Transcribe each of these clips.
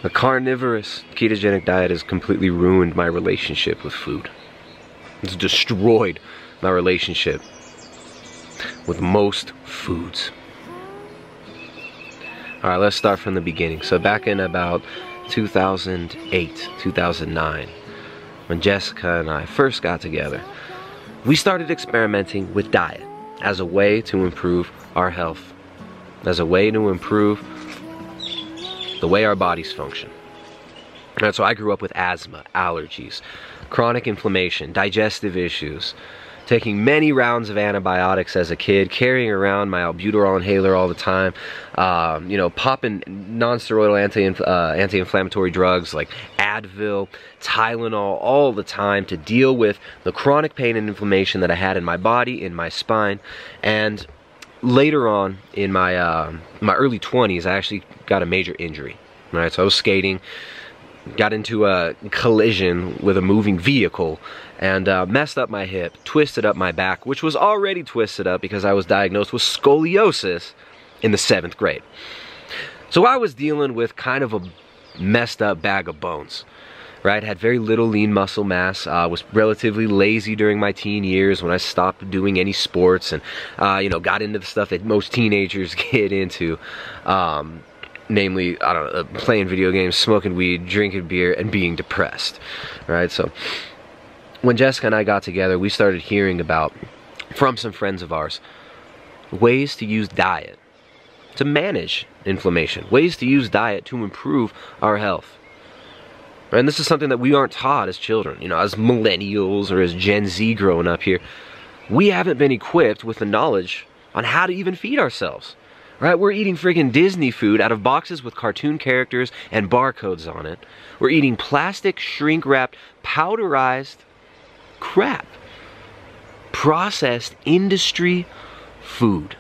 The carnivorous ketogenic diet has completely ruined my relationship with food. It's destroyed my relationship with most foods. Alright, let's start from the beginning. So back in about 2008, 2009, when Jessica and I first got together, we started experimenting with diet as a way to improve our health, as a way to improve the way our bodies function. And so I grew up with asthma, allergies, chronic inflammation, digestive issues, taking many rounds of antibiotics as a kid, carrying around my albuterol inhaler all the time, you know, popping non-steroidal anti-inflammatory drugs like Advil, Tylenol all the time to deal with the chronic pain and inflammation that I had in my body, in my spine. And later on in my my early 20s, I actually got a major injury. Right, so I was skating, got into a collision with a moving vehicle, and messed up my hip, twisted up my back, which was already twisted up because I was diagnosed with scoliosis in the 7th grade. So I was dealing with kind of a messed up bag of bones. Right, had very little lean muscle mass, was relatively lazy during my teen years when I stopped doing any sports and, you know, got into the stuff that most teenagers get into. Namely, I don't know, playing video games, smoking weed, drinking beer, and being depressed, right? So, when Jessica and I got together, we started hearing about, from some friends of ours, ways to use diet to manage inflammation, ways to use diet to improve our health. And this is something that we aren't taught as children, you know, as millennials or as Gen Z growing up here. We haven't been equipped with the knowledge on how to even feed ourselves. Right, we're eating friggin' Disney food out of boxes with cartoon characters and barcodes on it. We're eating plastic, shrink-wrapped, powderized crap. Processed industry food.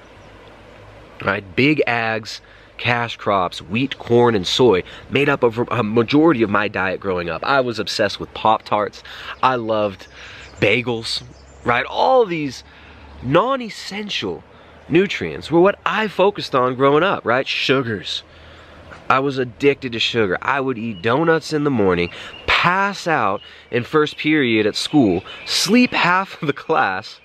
Right, big ags, cash crops, wheat, corn, and soy made up of a majority of my diet growing up. I was obsessed with Pop-Tarts. I loved bagels. Right, all these non-essential nutrients were what I focused on growing up, right? Sugars. I was addicted to sugar. I would eat donuts in the morning, pass out in first period at school, sleep half of the class,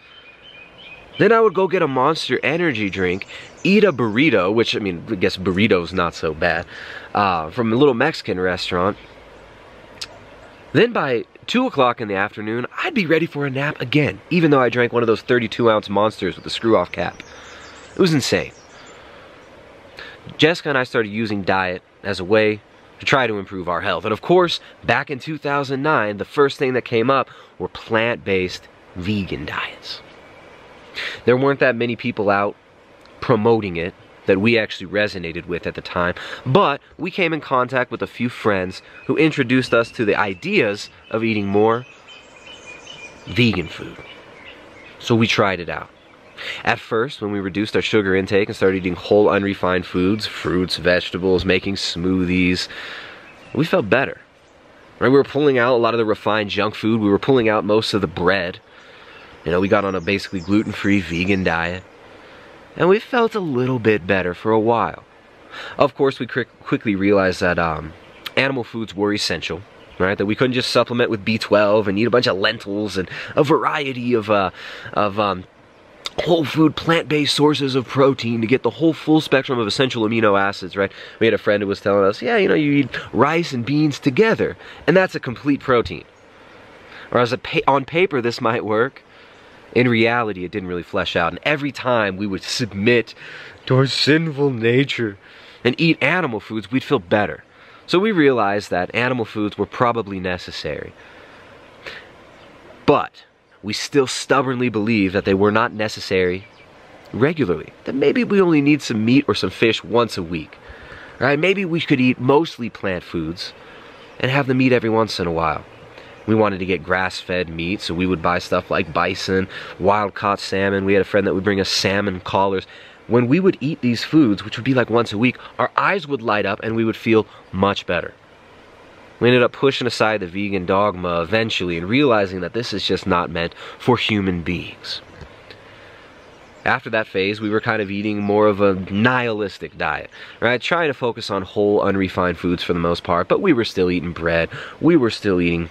then I would go get a Monster energy drink, eat a burrito, which, I mean, I guess burrito's not so bad, from a little Mexican restaurant. Then by 2 o'clock in the afternoon, I'd be ready for a nap again, even though I drank one of those 32-ounce Monsters with a screw-off cap. It was insane. Jessica and I started using diet as a way to try to improve our health. And of course, back in 2009, the first thing that came up were plant-based vegan diets. There weren't that many people out promoting it that we actually resonated with at the time, but we came in contact with a few friends who introduced us to the ideas of eating more vegan food. So we tried it out. At first, when we reduced our sugar intake and started eating whole unrefined foods, fruits, vegetables, making smoothies, we felt better. Right? We were pulling out a lot of the refined junk food. We were pulling out most of the bread. You know, we got on a basically gluten-free vegan diet. And we felt a little bit better for a while. Of course, we quickly realized that animal foods were essential. Right? That we couldn't just supplement with B12 and eat a bunch of lentils and a variety of whole food plant-based sources of protein to get the whole full spectrum of essential amino acids, right? We had a friend who was telling us, yeah, you know, you eat rice and beans together, and that's a complete protein. Or as on paper, this might work. In reality, it didn't really flesh out. And every time we would submit to our sinful nature and eat animal foods, we'd feel better. So we realized that animal foods were probably necessary. But we still stubbornly believe that they were not necessary regularly. That maybe we only need some meat or some fish once a week. Right? Maybe we could eat mostly plant foods and have the meat every once in a while. We wanted to get grass-fed meat, so we would buy stuff like bison, wild-caught salmon. We had a friend that would bring us salmon collars. When we would eat these foods, which would be like once a week, our eyes would light up and we would feel much better. We ended up pushing aside the vegan dogma eventually and realizing that this is just not meant for human beings. After that phase, we were kind of eating more of a nihilistic diet, right? Trying to focus on whole, unrefined foods for the most part, but we were still eating bread. We were still eating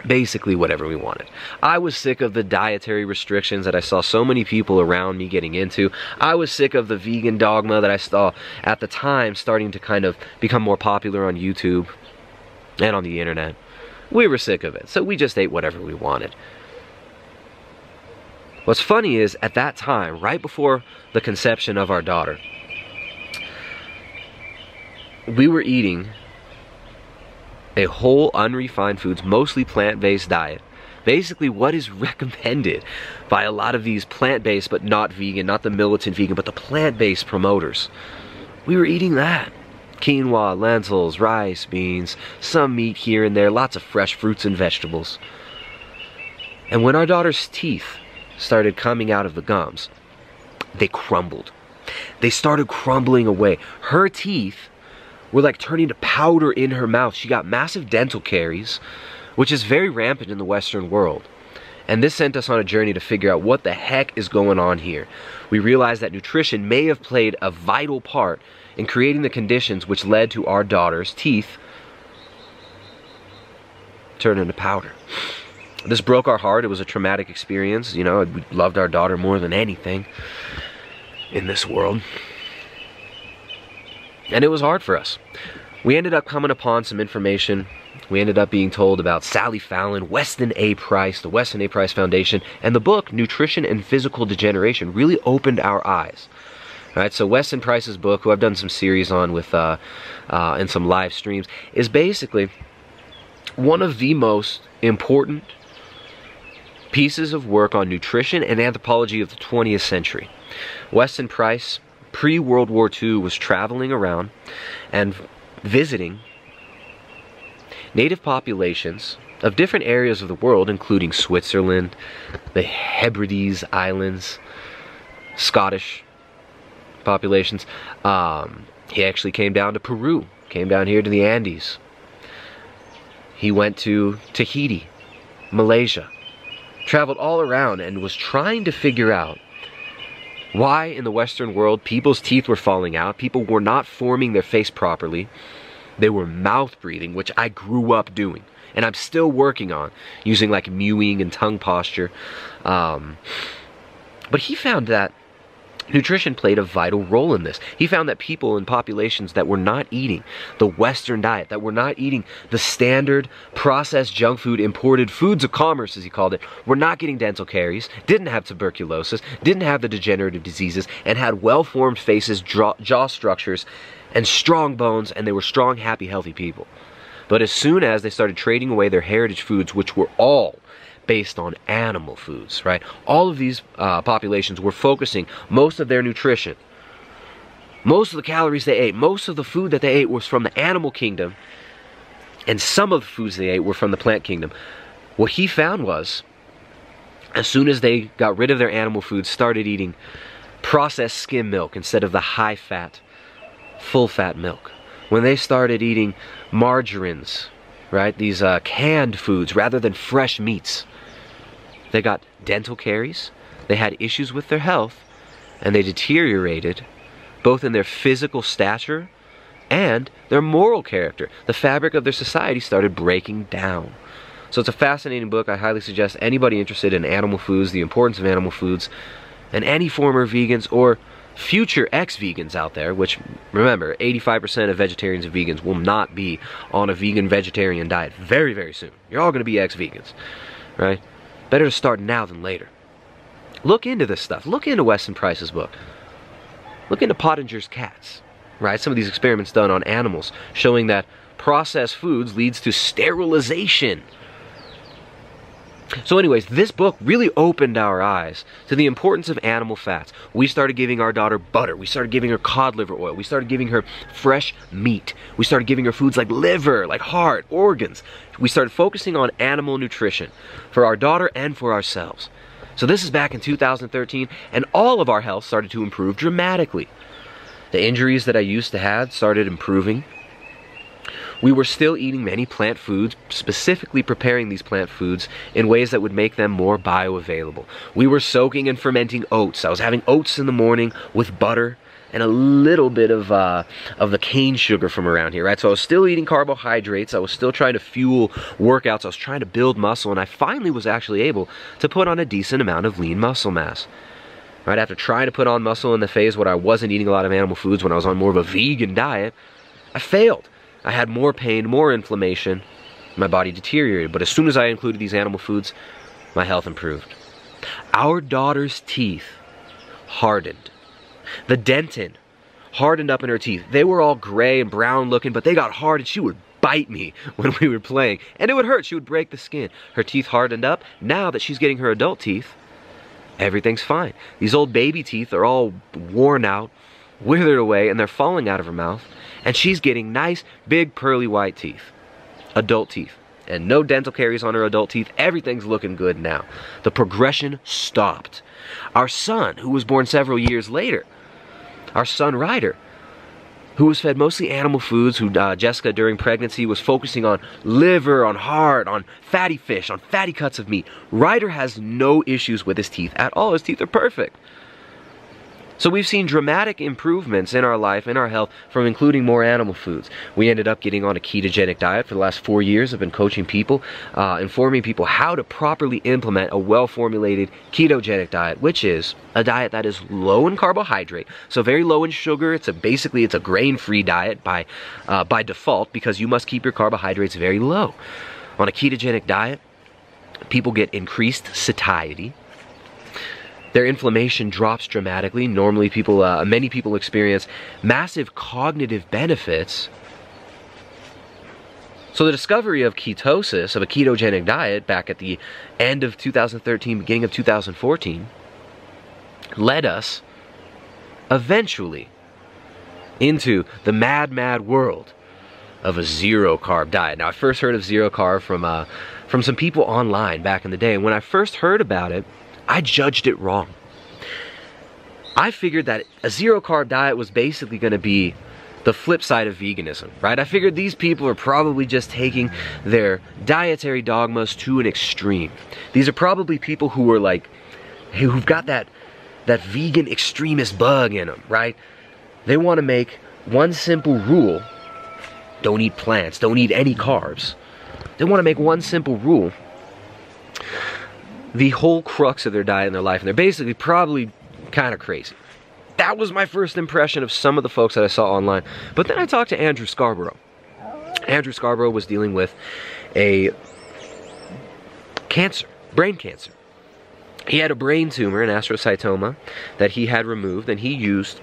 basically whatever we wanted. I was sick of the dietary restrictions that I saw so many people around me getting into. I was sick of the vegan dogma that I saw at the time starting to kind of become more popular on YouTube and on the internet. We were sick of it, so we just ate whatever we wanted. What's funny is, at that time, right before the conception of our daughter, we were eating a whole, unrefined foods, mostly plant-based diet. Basically what is recommended by a lot of these plant-based but not vegan, not the militant vegan, but the plant-based promoters. We were eating that. Quinoa, lentils, rice, beans, some meat here and there, lots of fresh fruits and vegetables. And when our daughter's teeth started coming out of the gums, they crumbled. They started crumbling away. Her teeth were like turning to powder in her mouth. She got massive dental caries, which is very rampant in the Western world. And this sent us on a journey to figure out what the heck is going on here. We realized that nutrition may have played a vital part in creating the conditions which led to our daughter's teeth turning to powder. This broke our heart. It was a traumatic experience. You know, we loved our daughter more than anything in this world. And it was hard for us. We ended up coming upon some information. We ended up being told about Sally Fallon, Weston A. Price, the Weston A. Price Foundation, and the book, Nutrition and Physical Degeneration, really opened our eyes. All right, so Weston Price's book, who I've done some series on with and some live streams, is basically one of the most important pieces of work on nutrition and anthropology of the 20th century. Weston Price, pre-World War II, was traveling around and visiting native populations of different areas of the world, including Switzerland, the Hebrides Islands, Scottish populations. He actually came down to Peru, came down here to the Andes. He went to Tahiti, Malaysia, traveled all around and was trying to figure out why in the Western world people's teeth were falling out, people were not forming their face properly, they were mouth breathing, which I grew up doing, and I'm still working on, using like mewing and tongue posture. But he found that nutrition played a vital role in this. He found that people in populations that were not eating the Western diet, that were not eating the standard processed junk food, imported foods of commerce, as he called it, were not getting dental caries, didn't have tuberculosis, didn't have the degenerative diseases, and had well-formed faces, jaw structures, and strong bones, and they were strong, happy, healthy people. But as soon as they started trading away their heritage foods, which were all based on animal foods, right? All of these populations were focusing most of their nutrition, most of the calories they ate, most of the food that they ate was from the animal kingdom, and some of the foods they ate were from the plant kingdom. What he found was, as soon as they got rid of their animal foods, started eating processed skim milk instead of the high-fat, full-fat milk, when they started eating margarines, right, these canned foods rather than fresh meats, they got dental caries, they had issues with their health, and they deteriorated both in their physical stature and their moral character. The fabric of their society started breaking down. So it's a fascinating book. I highly suggest anybody interested in animal foods, the importance of animal foods, and any former vegans or future ex-vegans out there, which, remember, 85% of vegetarians and vegans will not be on a vegan-vegetarian diet very, very soon. You're all going to be ex-vegans, right? Better to start now than later. Look into this stuff. Look into Weston Price's book. Look into Pottinger's cats, right? Some of these experiments done on animals showing that processed foods leads to sterilization. So anyways, this book really opened our eyes to the importance of animal fats. We started giving our daughter butter. We started giving her cod liver oil. We started giving her fresh meat. We started giving her foods like liver, like heart, organs. We started focusing on animal nutrition for our daughter and for ourselves. So this is back in 2013, and all of our health started to improve dramatically. The injuries that I used to have started improving. We were still eating many plant foods, specifically preparing these plant foods in ways that would make them more bioavailable. We were soaking and fermenting oats. I was having oats in the morning with butter and a little bit of the cane sugar from around here, right? So I was still eating carbohydrates. I was still trying to fuel workouts. I was trying to build muscle, and I finally was actually able to put on a decent amount of lean muscle mass. Right after trying to put on muscle in the phase when I wasn't eating a lot of animal foods, when I was on more of a vegan diet, I failed. I had more pain, more inflammation. My body deteriorated. But as soon as I included these animal foods, my health improved. Our daughter's teeth hardened. The dentin hardened up in her teeth. They were all gray and brown looking, but they got hard, and she would bite me when we were playing. And it would hurt. She would break the skin. Her teeth hardened up. Now that she's getting her adult teeth, everything's fine. These old baby teeth are all worn out, withered away, and they're falling out of her mouth. And she's getting nice, big, pearly white teeth. Adult teeth. And no dental caries on her adult teeth. Everything's looking good now. The progression stopped. Our son, who was born several years later, our son Ryder, who was fed mostly animal foods, who Jessica during pregnancy was focusing on liver, on heart, on fatty fish, on fatty cuts of meat. Ryder has no issues with his teeth at all. His teeth are perfect. So we've seen dramatic improvements in our life, in our health, from including more animal foods. We ended up getting on a ketogenic diet. For the last 4 years, I've been coaching people, informing people how to properly implement a well-formulated ketogenic diet, which is a diet that is low in carbohydrate, so very low in sugar. Basically it's a grain-free diet by default, because you must keep your carbohydrates very low. On a ketogenic diet, people get increased satiety. Their inflammation drops dramatically. Normally many people experience massive cognitive benefits. So the discovery of ketosis, of a ketogenic diet, back at the end of 2013, beginning of 2014, led us eventually into the mad world of a zero-carb diet. Now, I first heard of zero-carb from some people online back in the day, and when I first heard about it, I judged it wrong. I figured that a zero-carb diet was basically going to be the flip side of veganism, right? I figured these people are probably just taking their dietary dogmas to an extreme. These are probably people who are who've got that vegan extremist bug in them, right? They want to make one simple rule: don't eat plants, don't eat any carbs. They want to make one simple rule the whole crux of their diet in their life, and they're basically probably kind of crazy. That was my first impression of some of the folks that I saw online. But then I talked to Andrew Scarborough. Andrew Scarborough was dealing with a cancer, brain cancer. He had a brain tumor, an astrocytoma, that he had removed, and he used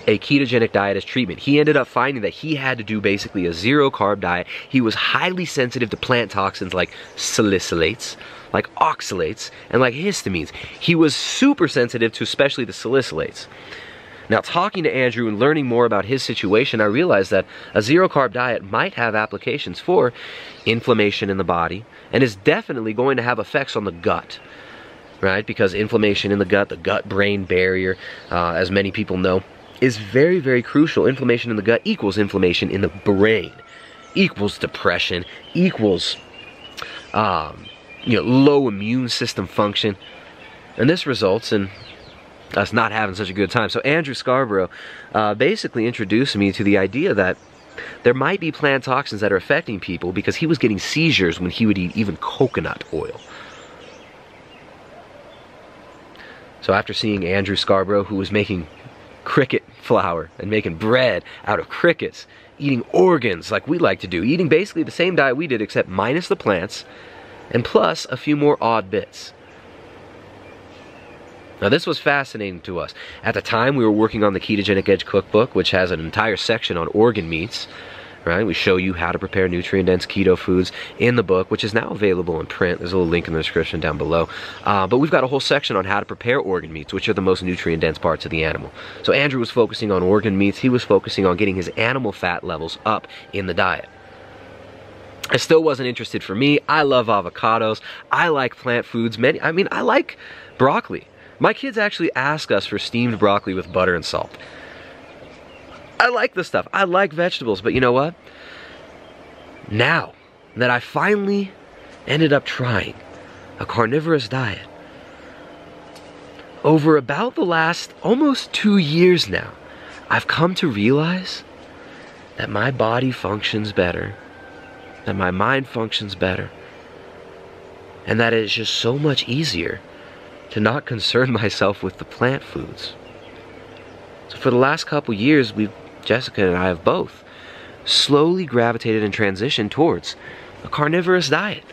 a ketogenic diet as treatment. He ended up finding that he had to do basically a zero-carb diet. He was highly sensitive to plant toxins like salicylates, like oxalates, and like histamines. He was super sensitive to especially the salicylates. Now, talking to Andrew and learning more about his situation, I realized that a zero-carb diet might have applications for inflammation in the body, and is definitely going to have effects on the gut, right? Because inflammation in the gut-brain barrier, as many people know, is very crucial. Inflammation in the gut equals inflammation in the brain, equals depression, equals low immune system function, and this results in us not having such a good time. So Andrew Scarborough basically introduced me to the idea that there might be plant toxins that are affecting people, because he was getting seizures when he would eat even coconut oil. So after seeing Andrew Scarborough, who was making cricket flour and making bread out of crickets, eating organs like we like to do, eating basically the same diet we did except minus the plants, and plus a few more odd bits. Now, this was fascinating to us. At the time, we were working on the Ketogenic Edge cookbook, which has an entire section on organ meats, right? We show you how to prepare nutrient-dense keto foods in the book, which is now available in print. There's a little link in the description down below. But we've got a whole section on how to prepare organ meats, which are the most nutrient-dense parts of the animal. So Andrew was focusing on organ meats. He was focusing on getting his animal fat levels up in the diet. It still wasn't interested for me. I love avocados. I like plant foods. I like broccoli. My kids actually ask us for steamed broccoli with butter and salt. I like this stuff. I like vegetables, but you know what? Now that I finally ended up trying a carnivorous diet, over about the last almost 2 years now, I've come to realize that my body functions better, that my mind functions better, and that it's just so much easier to not concern myself with the plant foods. So for the last couple years, Jessica and I have both slowly gravitated and transitioned towards a carnivorous diet.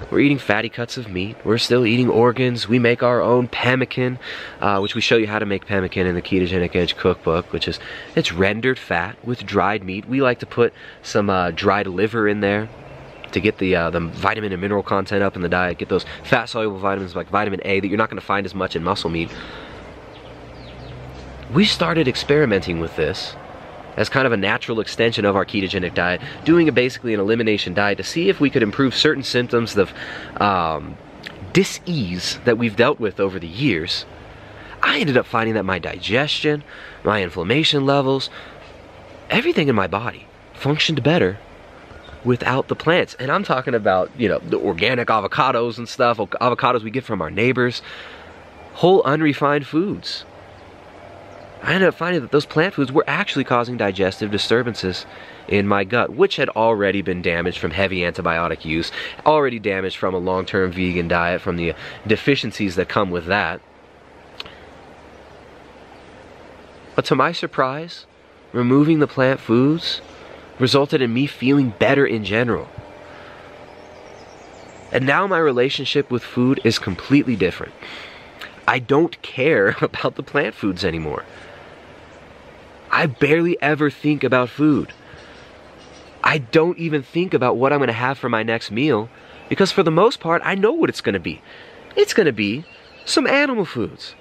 We're eating fatty cuts of meat. We're still eating organs. We make our own pemmican, which we show you how to make pemmican in the Ketogenic Edge cookbook, which is, it's rendered fat with dried meat. We like to put some dried liver in there to get the vitamin and mineral content up in the diet, get those fat-soluble vitamins like vitamin A that you're not going to find as much in muscle meat. We started experimenting with this as kind of a natural extension of our ketogenic diet, doing basically an elimination diet to see if we could improve certain symptoms of dis-ease that we've dealt with over the years. I ended up finding that my digestion, my inflammation levels, everything in my body functioned better without the plants. And I'm talking about, you know, the organic avocados and stuff, avocados we get from our neighbors, whole unrefined foods. I ended up finding that those plant foods were actually causing digestive disturbances in my gut, which had already been damaged from heavy antibiotic use, already damaged from a long-term vegan diet, from the deficiencies that come with that. But to my surprise, removing the plant foods resulted in me feeling better in general. And now my relationship with food is completely different. I don't care about the plant foods anymore. I barely ever think about food. I don't even think about what I'm going to have for my next meal, because for the most part, I know what it's going to be. It's going to be some animal foods.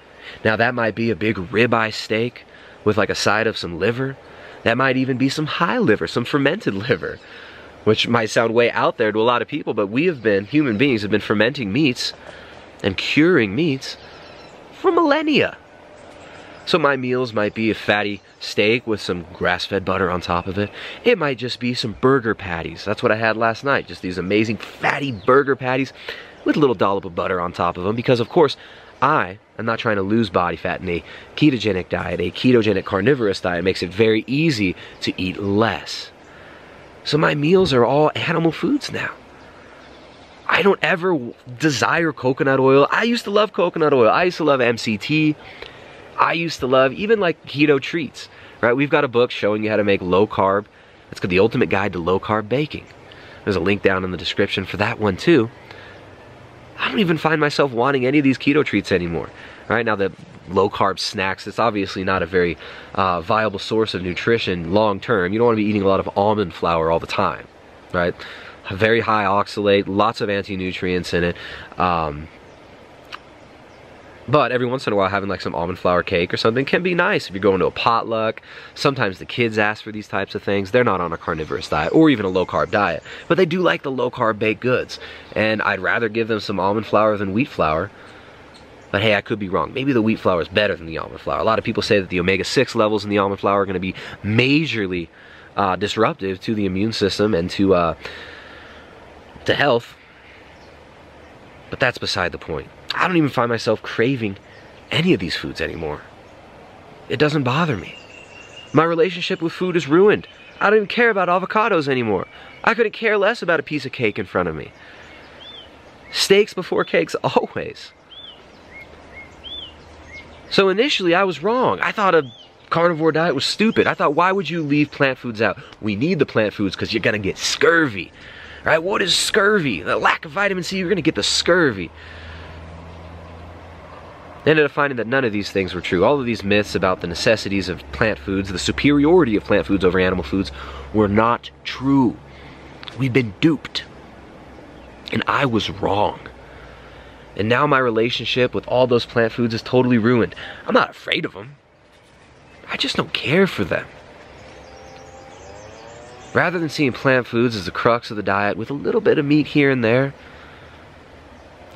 Now that might be a big ribeye steak with like a side of some liver. That might even be some high liver, some fermented liver, which might sound way out there to a lot of people, but human beings have been fermenting meats and curing meats for millennia. So my meals might be a fatty steak with some grass-fed butter on top of it. It might just be some burger patties. That's what I had last night, just these amazing fatty burger patties with a little dollop of butter on top of them, because of course I am not trying to lose body fat in a ketogenic diet. A ketogenic carnivorous diet makes it very easy to eat less. So my meals are all animal foods now. I don't ever desire coconut oil. I used to love coconut oil. I used to love MCT. I used to love even like keto treats, right? We've got a book showing you how to make low carb. It's called The Ultimate Guide to Low Carb Baking. There's a link down in the description for that one too. I don't even find myself wanting any of these keto treats anymore. Right now, the low carb snacks, it's obviously not a very viable source of nutrition long term. You don't want to be eating a lot of almond flour all the time, right? Very high oxalate, lots of anti-nutrients in it. But every once in a while, having like some almond flour cake or something can be nice if you're going to a potluck. Sometimes the kids ask for these types of things. They're not on a carnivorous diet or even a low-carb diet, but they do like the low-carb baked goods. And I'd rather give them some almond flour than wheat flour. But hey, I could be wrong. Maybe the wheat flour is better than the almond flour. A lot of people say that the omega-6 levels in the almond flour are going to be majorly disruptive to the immune system and to health. But that's beside the point. I don't even find myself craving any of these foods anymore. It doesn't bother me. My relationship with food is ruined. I don't even care about avocados anymore. I couldn't care less about a piece of cake in front of me. Steaks before cakes, always. So initially I was wrong. I thought a carnivore diet was stupid. I thought, why would you leave plant foods out? We need the plant foods because you're gonna get scurvy. Right? What is scurvy? The lack of vitamin C, you're gonna get the scurvy. I ended up finding that none of these things were true. All of these myths about the necessities of plant foods, the superiority of plant foods over animal foods, were not true. We've been duped. And I was wrong. And now my relationship with all those plant foods is totally ruined. I'm not afraid of them. I just don't care for them. Rather than seeing plant foods as the crux of the diet with a little bit of meat here and there,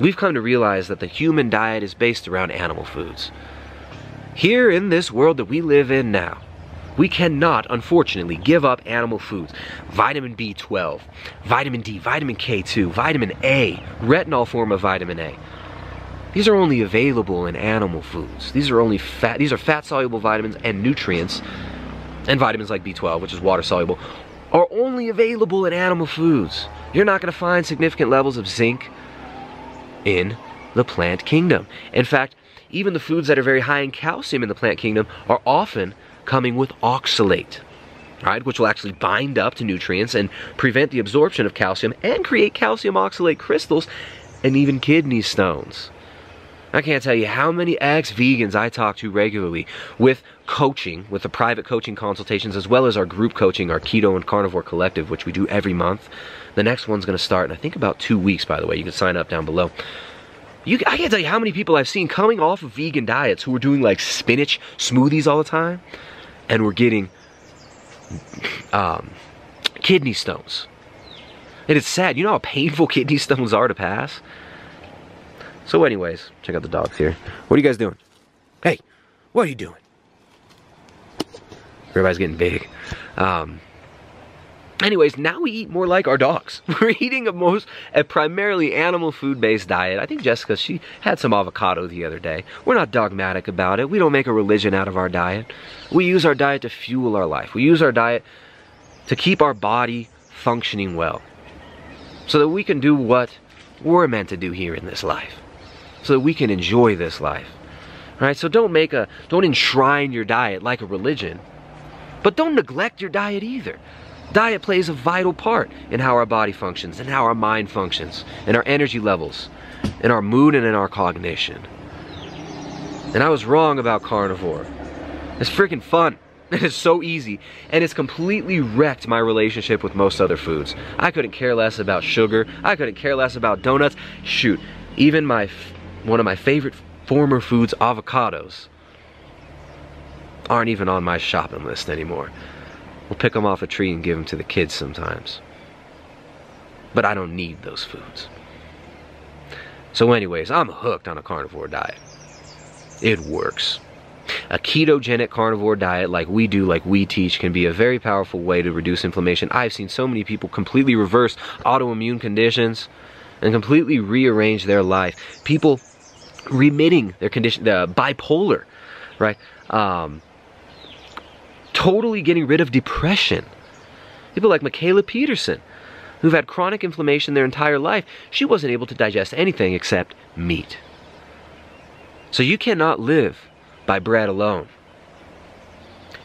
we've come to realize that the human diet is based around animal foods. Here in this world that we live in now, We cannot, unfortunately, give up animal foods. Vitamin B12, vitamin D, vitamin K2, vitamin A, retinol form of vitamin A. These are only available in animal foods. These are fat-soluble vitamins and nutrients, and vitamins like B12, which is water-soluble, are only available in animal foods. You're not going to find significant levels of zinc in the plant kingdom. In fact, even the foods that are very high in calcium in the plant kingdom are often coming with oxalate, right, which will actually bind up to nutrients and prevent the absorption of calcium and create calcium oxalate crystals and even kidney stones. I can't tell you how many ex-vegans I talk to regularly with coaching, with the private coaching consultations, as well as our group coaching, our Keto and Carnivore Collective, which we do every month. The next one's going to start in, I think, about 2 weeks, by the way. You can sign up down below. I can't tell you how many people I've seen coming off of vegan diets who were doing like spinach smoothies all the time and were getting kidney stones. And it's sad. You know how painful kidney stones are to pass? So anyways, check out the dogs here. What are you guys doing? Hey, what are you doing? Everybody's getting big. Anyways, now we eat more like our dogs. We're eating a primarily animal food-based diet. I think Jessica, she had some avocado the other day. We're not dogmatic about it. We don't make a religion out of our diet. We use our diet to fuel our life. We use our diet to keep our body functioning well, so that we can do what we're meant to do here in this life, so that we can enjoy this life. All right? So don't enshrine your diet like a religion, but don't neglect your diet either. Diet plays a vital part in how our body functions, and how our mind functions, and our energy levels, in our mood, and in our cognition. And I was wrong about carnivore. It's freaking fun. It is so easy, and it's completely wrecked my relationship with most other foods. I couldn't care less about sugar. I couldn't care less about donuts. Shoot, even one of my favorite former foods, avocados, aren't even on my shopping list anymore. We'll pick them off a tree and give them to the kids sometimes. But I don't need those foods. So anyways, I'm hooked on a carnivore diet. It works. A ketogenic carnivore diet like we do, like we teach, can be a very powerful way to reduce inflammation. I've seen so many people completely reverse autoimmune conditions and completely rearrange their life. People remitting their condition, bipolar, right? Totally getting rid of depression. People like Michaela Peterson, who've had chronic inflammation their entire life. She wasn't able to digest anything except meat. So you cannot live by bread alone.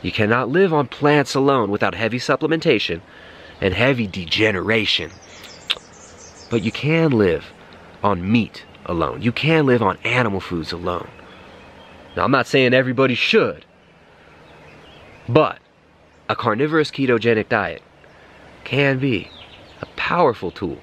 You cannot live on plants alone without heavy supplementation and heavy degeneration. But you can live on meat alone. You can live on animal foods alone. Now, I'm not saying everybody should, but a carnivorous ketogenic diet can be a powerful tool.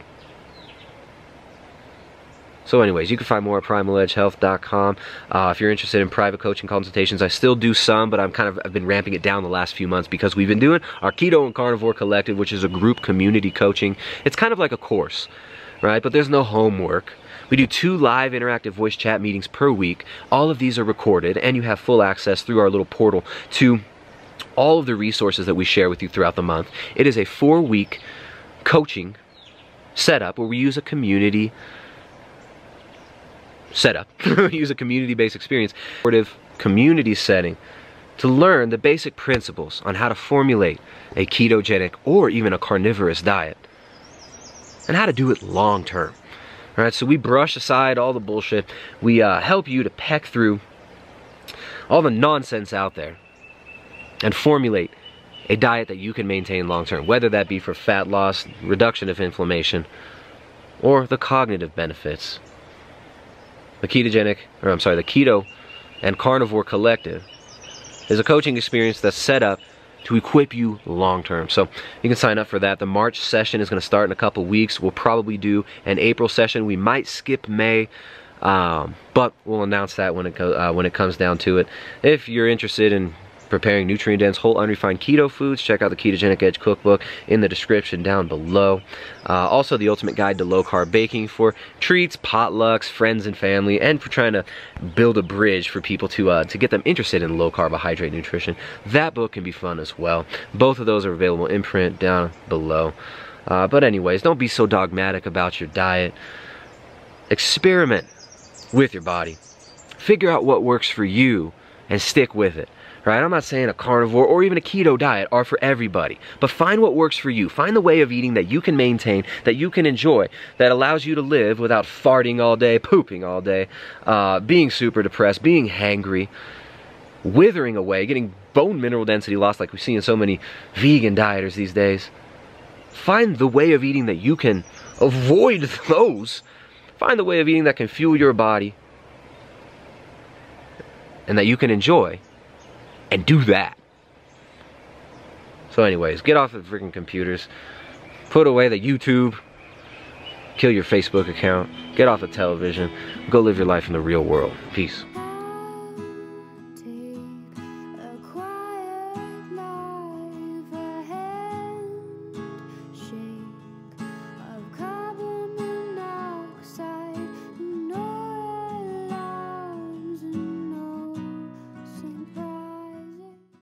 So anyways, you can find more at primaledgehealth.com. If you're interested in private coaching consultations, I still do some, but I've been ramping it down the last few months because we've been doing our Keto and Carnivore Collective, which is a group community coaching. It's kind of like a course, right? But there's no homework. We do 2 live interactive voice chat meetings per week. All of these are recorded, and you have full access through our little portal to all of the resources that we share with you throughout the month. It is a 4-week coaching setup where we use a community setup. We use a community-based experience, supportive community setting, to learn the basic principles on how to formulate a ketogenic or even a carnivorous diet, and how to do it long term. All right, so we brush aside all the bullshit. We help you to peck through all the nonsense out there and formulate a diet that you can maintain long term, whether that be for fat loss, reduction of inflammation, or the cognitive benefits. The Keto and Carnivore Collective is a coaching experience that's set up to equip you long term. So you can sign up for that. The March session is going to start in a couple weeks. We'll probably do an April session. We might skip May, but we'll announce that when it comes down to it. If you're interested in preparing nutrient-dense, whole, unrefined keto foods. Check out the Ketogenic Edge cookbook in the description down below. Also, the ultimate guide to low-carb baking for treats, potlucks, friends and family, and for trying to build a bridge for people to get them interested in low-carbohydrate nutrition. That book can be fun as well. Both of those are available in print down below. But anyways, don't be so dogmatic about your diet. Experiment with your body. Figure out what works for you and stick with it. Right? I'm not saying a carnivore or even a keto diet are for everybody, but find what works for you. Find the way of eating that you can maintain, that you can enjoy, that allows you to live without farting all day, pooping all day, being super depressed, being hangry, withering away, getting bone mineral density loss like we see in so many vegan dieters these days. Find the way of eating that you can avoid those. Find the way of eating that can fuel your body and that you can enjoy. And do that. So anyways, get off the freaking computers. Put away the YouTube. Kill your Facebook account. Get off the television. Go live your life in the real world. Peace.